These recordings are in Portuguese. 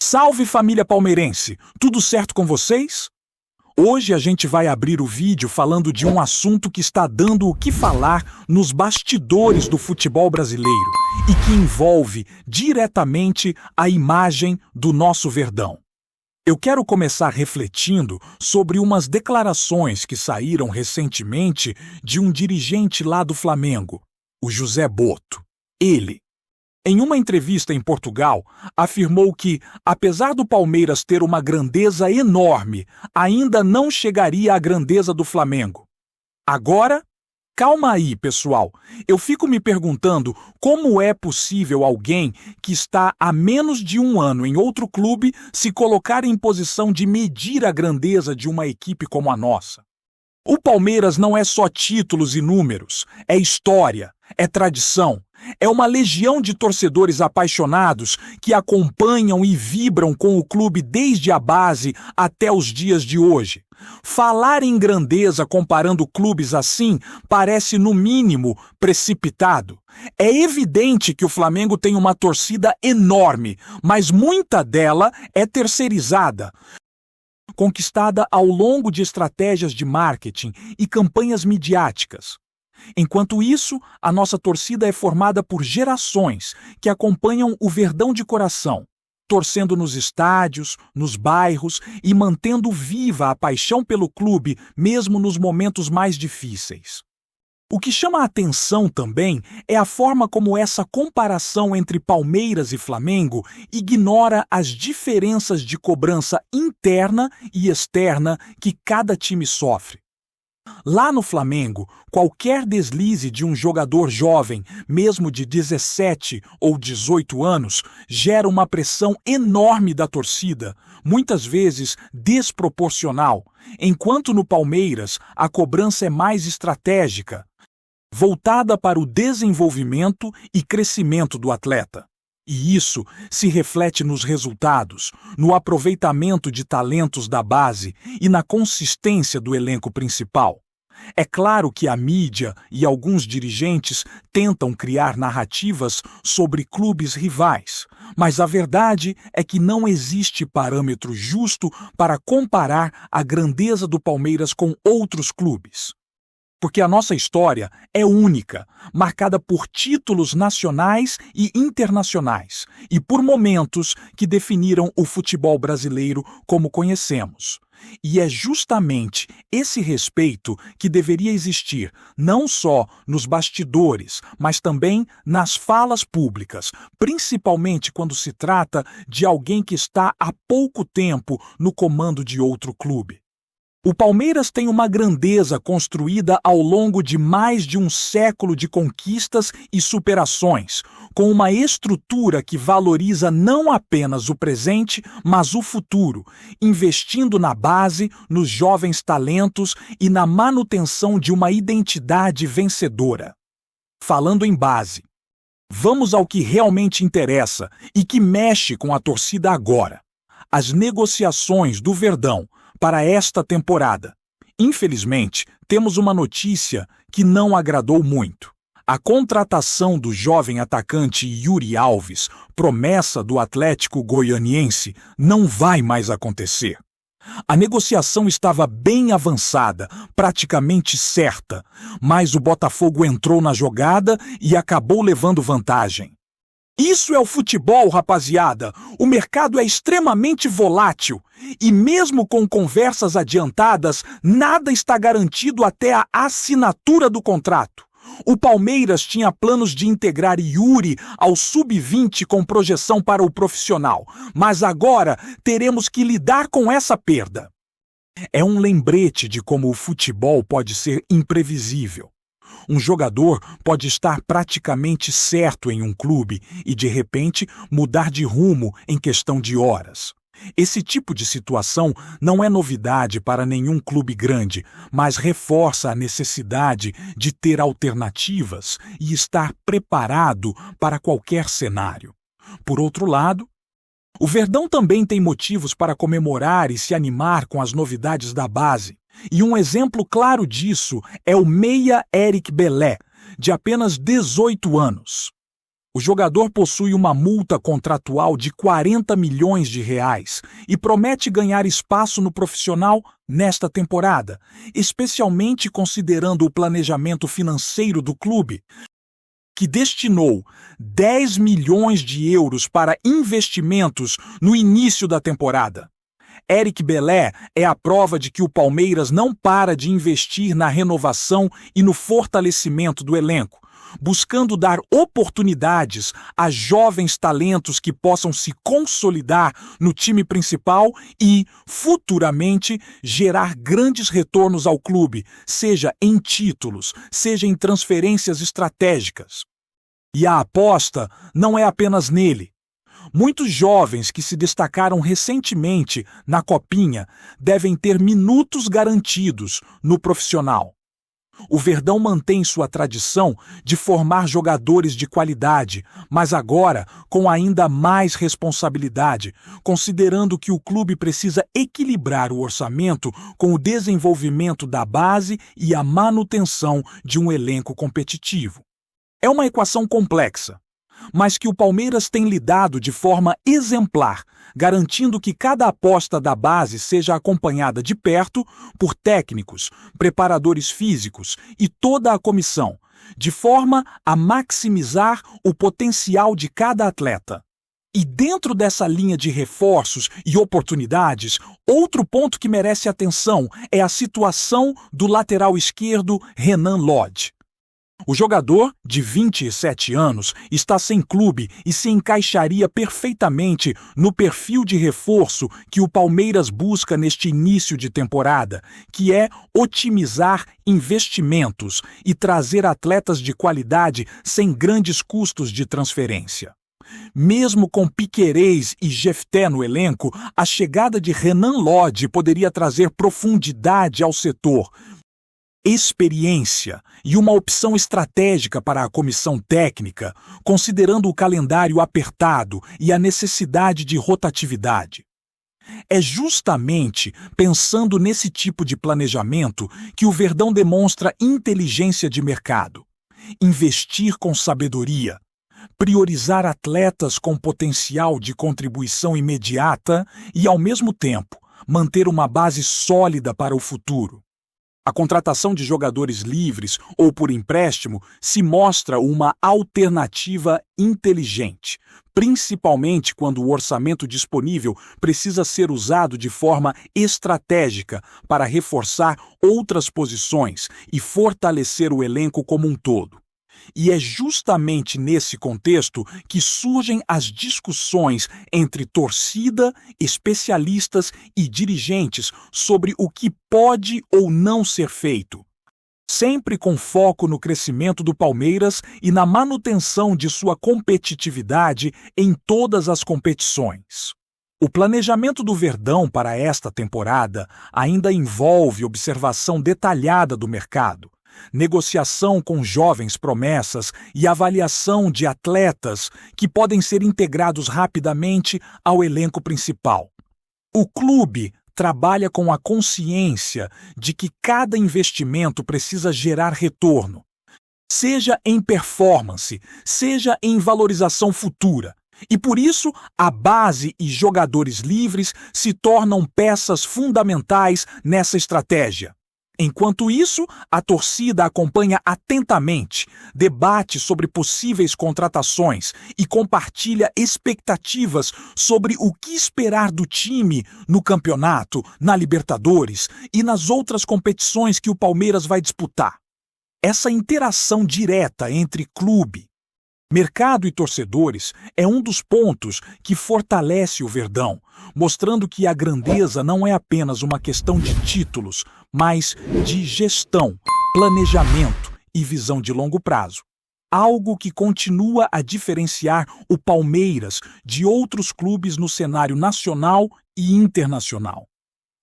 Salve, família palmeirense! Tudo certo com vocês? Hoje a gente vai abrir o vídeo falando de um assunto que está dando o que falar nos bastidores do futebol brasileiro e que envolve diretamente a imagem do nosso Verdão. Eu quero começar refletindo sobre umas declarações que saíram recentemente de um dirigente lá do Flamengo, o José Botto. Ele, em uma entrevista em Portugal, afirmou que, apesar do Palmeiras ter uma grandeza enorme, ainda não chegaria à grandeza do Flamengo. Agora, calma aí, pessoal. Eu fico me perguntando como é possível alguém que está há menos de um ano em outro clube se colocar em posição de medir a grandeza de uma equipe como a nossa. O Palmeiras não é só títulos e números, é história, é tradição. É uma legião de torcedores apaixonados que acompanham e vibram com o clube desde a base até os dias de hoje. Falar em grandeza comparando clubes assim parece, no mínimo, precipitado. É evidente que o Flamengo tem uma torcida enorme, mas muita dela é terceirizada, conquistada ao longo de estratégias de marketing e campanhas midiáticas. Enquanto isso, a nossa torcida é formada por gerações que acompanham o Verdão de coração, torcendo nos estádios, nos bairros e mantendo viva a paixão pelo clube mesmo nos momentos mais difíceis. O que chama a atenção também é a forma como essa comparação entre Palmeiras e Flamengo ignora as diferenças de cobrança interna e externa que cada time sofre. Lá no Flamengo, qualquer deslize de um jogador jovem, mesmo de 17 ou 18 anos, gera uma pressão enorme da torcida, muitas vezes desproporcional, enquanto no Palmeiras a cobrança é mais estratégica, voltada para o desenvolvimento e crescimento do atleta. E isso se reflete nos resultados, no aproveitamento de talentos da base e na consistência do elenco principal. É claro que a mídia e alguns dirigentes tentam criar narrativas sobre clubes rivais, mas a verdade é que não existe parâmetro justo para comparar a grandeza do Palmeiras com outros clubes. Porque a nossa história é única, marcada por títulos nacionais e internacionais, e por momentos que definiram o futebol brasileiro como conhecemos. E é justamente esse respeito que deveria existir não só nos bastidores, mas também nas falas públicas, principalmente quando se trata de alguém que está há pouco tempo no comando de outro clube. O Palmeiras tem uma grandeza construída ao longo de mais de um século de conquistas e superações, com uma estrutura que valoriza não apenas o presente, mas o futuro, investindo na base, nos jovens talentos e na manutenção de uma identidade vencedora. Falando em base, vamos ao que realmente interessa e que mexe com a torcida agora: as negociações do Verdão para esta temporada. Infelizmente, temos uma notícia que não agradou muito. A contratação do jovem atacante Yuri Alves, promessa do Atlético Goianiense, não vai mais acontecer. A negociação estava bem avançada, praticamente certa, mas o Botafogo entrou na jogada e acabou levando vantagem. Isso é o futebol, rapaziada. O mercado é extremamente volátil e mesmo com conversas adiantadas, nada está garantido até a assinatura do contrato. O Palmeiras tinha planos de integrar Yuri ao sub-20 com projeção para o profissional, mas agora teremos que lidar com essa perda. É um lembrete de como o futebol pode ser imprevisível. Um jogador pode estar praticamente certo em um clube e, de repente, mudar de rumo em questão de horas. Esse tipo de situação não é novidade para nenhum clube grande, mas reforça a necessidade de ter alternativas e estar preparado para qualquer cenário. Por outro lado, o Verdão também tem motivos para comemorar e se animar com as novidades da base. E um exemplo claro disso é o meia Eric Belé, de apenas 18 anos. O jogador possui uma multa contratual de 40 milhões de reais e promete ganhar espaço no profissional nesta temporada, especialmente considerando o planejamento financeiro do clube, que destinou 10 milhões de euros para investimentos no início da temporada. Eric Belé é a prova de que o Palmeiras não para de investir na renovação e no fortalecimento do elenco, buscando dar oportunidades a jovens talentos que possam se consolidar no time principal e, futuramente, gerar grandes retornos ao clube, seja em títulos, seja em transferências estratégicas. E a aposta não é apenas nele. Muitos jovens que se destacaram recentemente na Copinha devem ter minutos garantidos no profissional. O Verdão mantém sua tradição de formar jogadores de qualidade, mas agora com ainda mais responsabilidade, considerando que o clube precisa equilibrar o orçamento com o desenvolvimento da base e a manutenção de um elenco competitivo. É uma equação complexa, mas que o Palmeiras tem lidado de forma exemplar, garantindo que cada aposta da base seja acompanhada de perto por técnicos, preparadores físicos e toda a comissão, de forma a maximizar o potencial de cada atleta. E dentro dessa linha de reforços e oportunidades, outro ponto que merece atenção é a situação do lateral esquerdo Renan Lodge. O jogador, de 27 anos, está sem clube e se encaixaria perfeitamente no perfil de reforço que o Palmeiras busca neste início de temporada, que é otimizar investimentos e trazer atletas de qualidade sem grandes custos de transferência. Mesmo com Piquerez e Jefté no elenco, a chegada de Renan Lodge poderia trazer profundidade ao setor, experiência e uma opção estratégica para a comissão técnica, considerando o calendário apertado e a necessidade de rotatividade. É justamente pensando nesse tipo de planejamento que o Verdão demonstra inteligência de mercado, investir com sabedoria, priorizar atletas com potencial de contribuição imediata e, ao mesmo tempo, manter uma base sólida para o futuro. A contratação de jogadores livres ou por empréstimo se mostra uma alternativa inteligente, principalmente quando o orçamento disponível precisa ser usado de forma estratégica para reforçar outras posições e fortalecer o elenco como um todo. E é justamente nesse contexto que surgem as discussões entre torcida, especialistas e dirigentes sobre o que pode ou não ser feito, sempre com foco no crescimento do Palmeiras e na manutenção de sua competitividade em todas as competições. O planejamento do Verdão para esta temporada ainda envolve observação detalhada do mercado, negociação com jovens promessas e avaliação de atletas que podem ser integrados rapidamente ao elenco principal. O clube trabalha com a consciência de que cada investimento precisa gerar retorno, seja em performance, seja em valorização futura. E por isso, a base e jogadores livres se tornam peças fundamentais nessa estratégia. Enquanto isso, a torcida acompanha atentamente, debate sobre possíveis contratações e compartilha expectativas sobre o que esperar do time no campeonato, na Libertadores e nas outras competições que o Palmeiras vai disputar. Essa interação direta entre clube, mercado e torcedores é um dos pontos que fortalece o Verdão, mostrando que a grandeza não é apenas uma questão de títulos, mas de gestão, planejamento e visão de longo prazo. Algo que continua a diferenciar o Palmeiras de outros clubes no cenário nacional e internacional.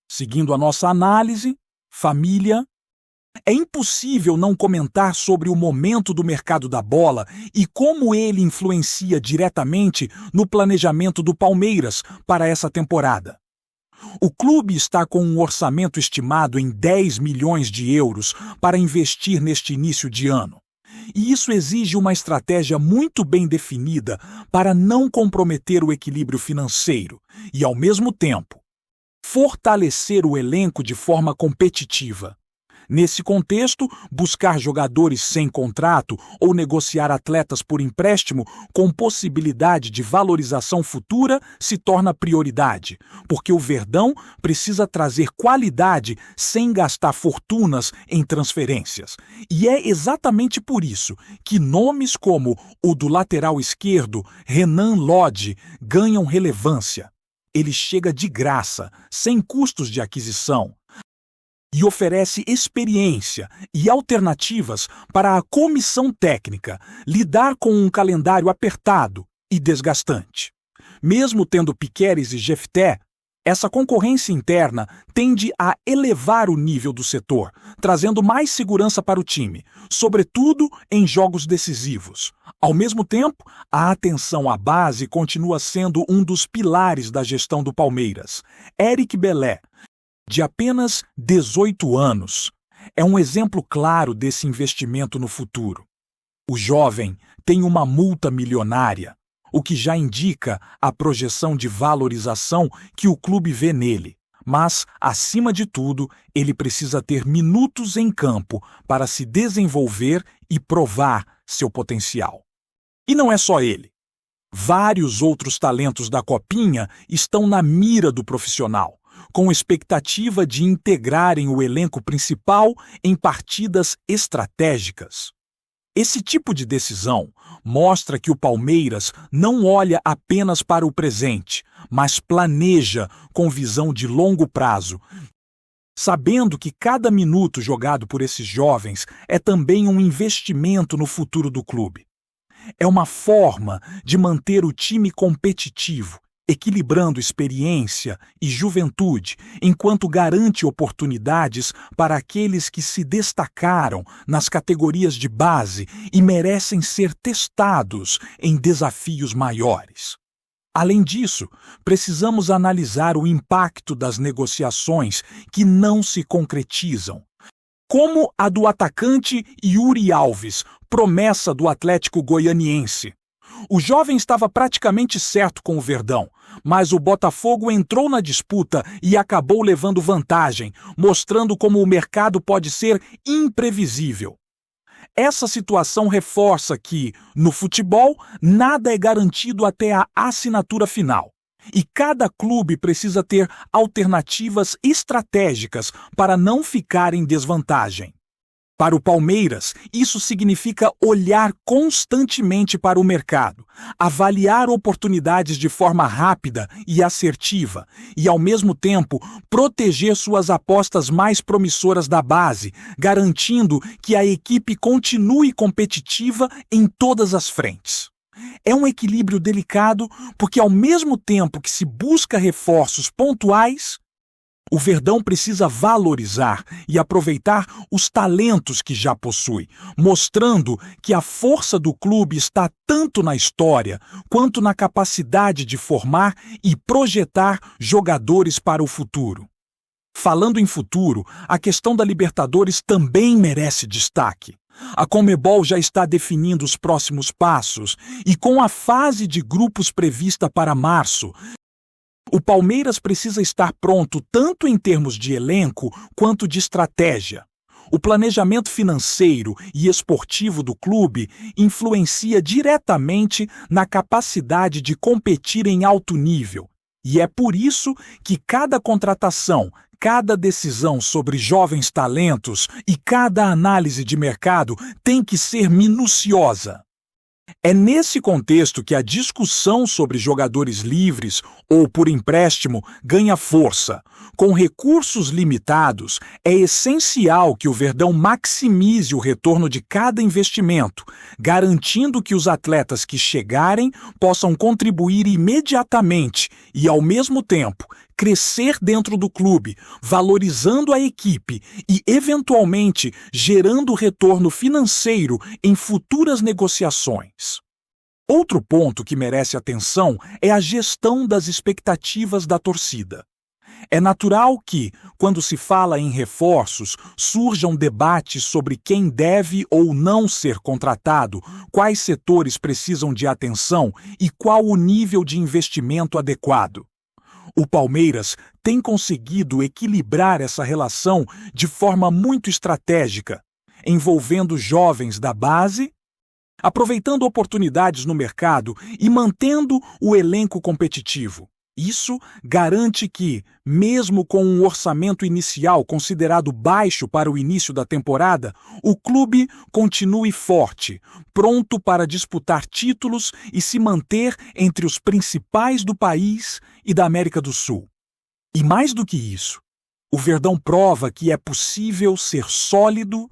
Seguindo a nossa análise, família. É impossível não comentar sobre o momento do mercado da bola e como ele influencia diretamente no planejamento do Palmeiras para essa temporada. O clube está com um orçamento estimado em 10 milhões de euros para investir neste início de ano. E isso exige uma estratégia muito bem definida para não comprometer o equilíbrio financeiro e, ao mesmo tempo, fortalecer o elenco de forma competitiva. Nesse contexto, buscar jogadores sem contrato ou negociar atletas por empréstimo com possibilidade de valorização futura se torna prioridade, porque o Verdão precisa trazer qualidade sem gastar fortunas em transferências. E é exatamente por isso que nomes como o do lateral esquerdo, Renan Lodge, ganham relevância. Ele chega de graça, sem custos de aquisição, e oferece experiência e alternativas para a comissão técnica lidar com um calendário apertado e desgastante. Mesmo tendo Piqueres e Jefté, essa concorrência interna tende a elevar o nível do setor, trazendo mais segurança para o time, sobretudo em jogos decisivos. Ao mesmo tempo, a atenção à base continua sendo um dos pilares da gestão do Palmeiras. Eric Belé, de apenas 18 anos, é um exemplo claro desse investimento no futuro. O jovem tem uma multa milionária, o que já indica a projeção de valorização que o clube vê nele. Mas, acima de tudo, ele precisa ter minutos em campo para se desenvolver e provar seu potencial. E não é só ele. Vários outros talentos da Copinha estão na mira do profissional, com expectativa de integrarem o elenco principal em partidas estratégicas. Esse tipo de decisão mostra que o Palmeiras não olha apenas para o presente, mas planeja com visão de longo prazo, sabendo que cada minuto jogado por esses jovens é também um investimento no futuro do clube. É uma forma de manter o time competitivo, equilibrando experiência e juventude, enquanto garante oportunidades para aqueles que se destacaram nas categorias de base e merecem ser testados em desafios maiores. Além disso, precisamos analisar o impacto das negociações que não se concretizam, como a do atacante Yuri Alves, promessa do Atlético Goianiense. O jovem estava praticamente certo com o Verdão, mas o Botafogo entrou na disputa e acabou levando vantagem, mostrando como o mercado pode ser imprevisível. Essa situação reforça que, no futebol, nada é garantido até a assinatura final. E cada clube precisa ter alternativas estratégicas para não ficar em desvantagem. Para o Palmeiras, isso significa olhar constantemente para o mercado, avaliar oportunidades de forma rápida e assertiva e, ao mesmo tempo, proteger suas apostas mais promissoras da base, garantindo que a equipe continue competitiva em todas as frentes. É um equilíbrio delicado porque, ao mesmo tempo que se busca reforços pontuais, o Verdão precisa valorizar e aproveitar os talentos que já possui, mostrando que a força do clube está tanto na história quanto na capacidade de formar e projetar jogadores para o futuro. Falando em futuro, a questão da Libertadores também merece destaque. A Conmebol já está definindo os próximos passos e, com a fase de grupos prevista para março, o Palmeiras precisa estar pronto tanto em termos de elenco quanto de estratégia. O planejamento financeiro e esportivo do clube influencia diretamente na capacidade de competir em alto nível. E é por isso que cada contratação, cada decisão sobre jovens talentos e cada análise de mercado tem que ser minuciosa. É nesse contexto que a discussão sobre jogadores livres ou por empréstimo ganha força. Com recursos limitados, é essencial que o Verdão maximize o retorno de cada investimento, garantindo que os atletas que chegarem possam contribuir imediatamente e, ao mesmo tempo, crescer dentro do clube, valorizando a equipe e, eventualmente, gerando retorno financeiro em futuras negociações. Outro ponto que merece atenção é a gestão das expectativas da torcida. É natural que, quando se fala em reforços, surjam debates sobre quem deve ou não ser contratado, quais setores precisam de atenção e qual o nível de investimento adequado. O Palmeiras tem conseguido equilibrar essa relação de forma muito estratégica, envolvendo jovens da base, aproveitando oportunidades no mercado e mantendo o elenco competitivo. Isso garante que, mesmo com um orçamento inicial considerado baixo para o início da temporada, o clube continue forte, pronto para disputar títulos e se manter entre os principais do país e da América do Sul. E mais do que isso, o Verdão prova que é possível ser sólido,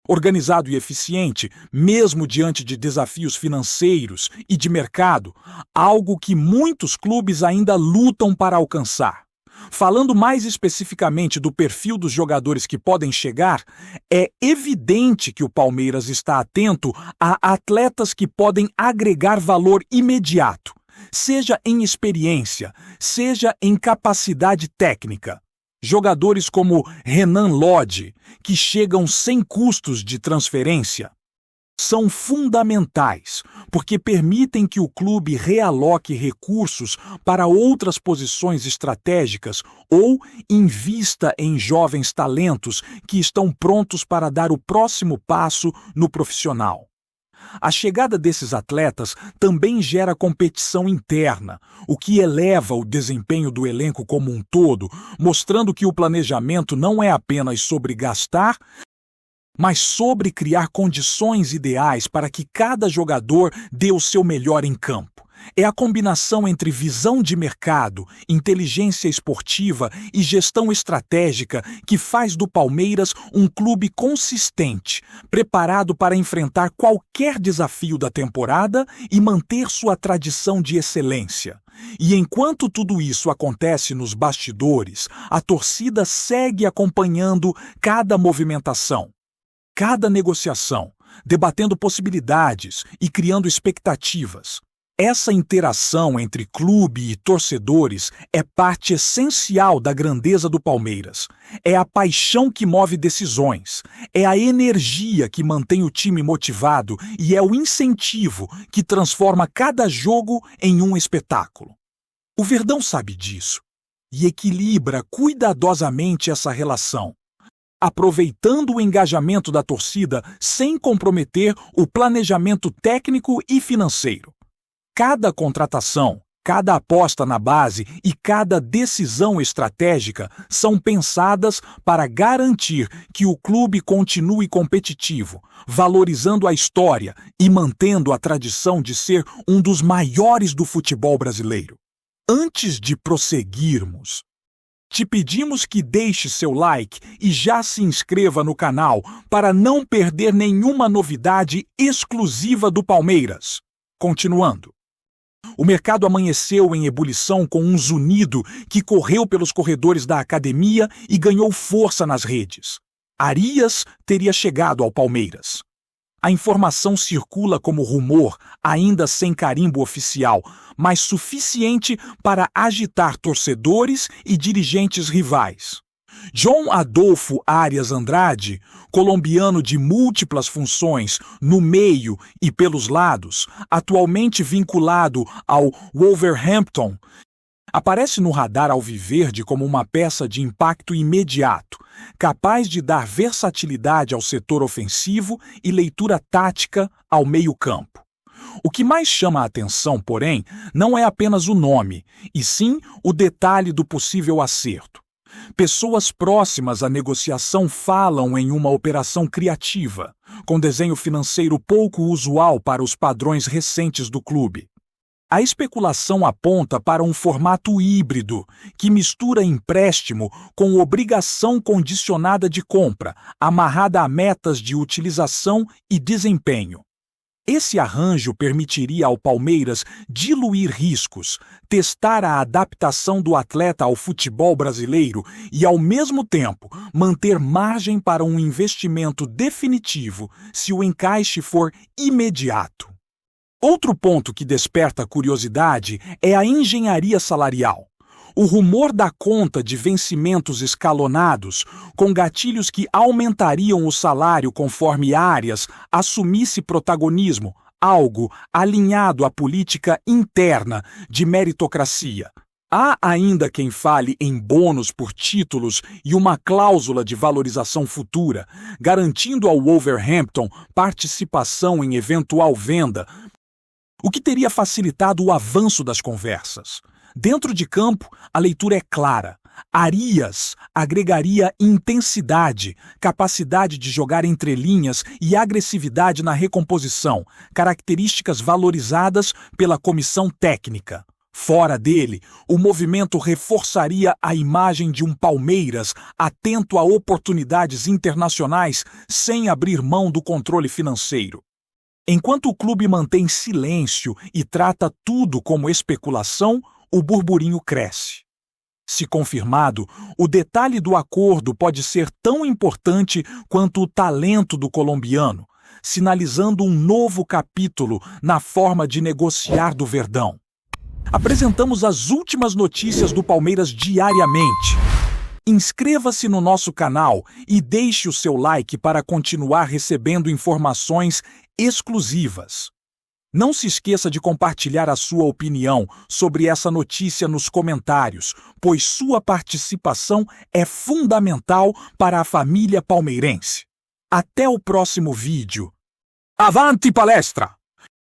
organizado e eficiente, mesmo diante de desafios financeiros e de mercado, algo que muitos clubes ainda lutam para alcançar. Falando mais especificamente do perfil dos jogadores que podem chegar, é evidente que o Palmeiras está atento a atletas que podem agregar valor imediato, seja em experiência, seja em capacidade técnica. Jogadores como Renan Lodge, que chegam sem custos de transferência, são fundamentais, porque permitem que o clube realoque recursos para outras posições estratégicas ou invista em jovens talentos que estão prontos para dar o próximo passo no profissional. A chegada desses atletas também gera competição interna, o que eleva o desempenho do elenco como um todo, mostrando que o planejamento não é apenas sobre gastar, mas sobre criar condições ideais para que cada jogador dê o seu melhor em campo. É a combinação entre visão de mercado, inteligência esportiva e gestão estratégica que faz do Palmeiras um clube consistente, preparado para enfrentar qualquer desafio da temporada e manter sua tradição de excelência. E enquanto tudo isso acontece nos bastidores, a torcida segue acompanhando cada movimentação, cada negociação, debatendo possibilidades e criando expectativas. Essa interação entre clube e torcedores é parte essencial da grandeza do Palmeiras. É a paixão que move decisões, é a energia que mantém o time motivado e é o incentivo que transforma cada jogo em um espetáculo. O Verdão sabe disso e equilibra cuidadosamente essa relação, aproveitando o engajamento da torcida sem comprometer o planejamento técnico e financeiro. Cada contratação, cada aposta na base e cada decisão estratégica são pensadas para garantir que o clube continue competitivo, valorizando a história e mantendo a tradição de ser um dos maiores do futebol brasileiro. Antes de prosseguirmos, te pedimos que deixe seu like e já se inscreva no canal para não perder nenhuma novidade exclusiva do Palmeiras. Continuando. O mercado amanheceu em ebulição com um Zunido que correu pelos corredores da academia e ganhou força nas redes. Arias teria chegado ao Palmeiras. A informação circula como rumor, ainda sem carimbo oficial, mas suficiente para agitar torcedores e dirigentes rivais. João Adolfo Arias Andrade, colombiano de múltiplas funções no meio e pelos lados, atualmente vinculado ao Wolverhampton, aparece no radar alviverde como uma peça de impacto imediato, capaz de dar versatilidade ao setor ofensivo e leitura tática ao meio-campo. O que mais chama a atenção, porém, não é apenas o nome, e sim o detalhe do possível acerto. Pessoas próximas à negociação falam em uma operação criativa, com desenho financeiro pouco usual para os padrões recentes do clube. A especulação aponta para um formato híbrido, que mistura empréstimo com obrigação condicionada de compra, amarrada a metas de utilização e desempenho. Esse arranjo permitiria ao Palmeiras diluir riscos, testar a adaptação do atleta ao futebol brasileiro e, ao mesmo tempo, manter margem para um investimento definitivo se o encaixe for imediato. Outro ponto que desperta curiosidade é a engenharia salarial. O rumor dá conta de vencimentos escalonados, com gatilhos que aumentariam o salário conforme Arias assumisse protagonismo, algo alinhado à política interna de meritocracia. Há ainda quem fale em bônus por títulos e uma cláusula de valorização futura, garantindo ao Wolverhampton participação em eventual venda, o que teria facilitado o avanço das conversas. Dentro de campo, a leitura é clara. Arias agregaria intensidade, capacidade de jogar entre linhas e agressividade na recomposição, características valorizadas pela comissão técnica. Fora dele, o movimento reforçaria a imagem de um Palmeiras atento a oportunidades internacionais sem abrir mão do controle financeiro. Enquanto o clube mantém silêncio e trata tudo como especulação, o burburinho cresce. Se confirmado, o detalhe do acordo pode ser tão importante quanto o talento do colombiano, sinalizando um novo capítulo na forma de negociar do Verdão. Apresentamos as últimas notícias do Palmeiras diariamente. Inscreva-se no nosso canal e deixe o seu like para continuar recebendo informações exclusivas. Não se esqueça de compartilhar a sua opinião sobre essa notícia nos comentários, pois sua participação é fundamental para a família palmeirense. Até o próximo vídeo. Avante palestra!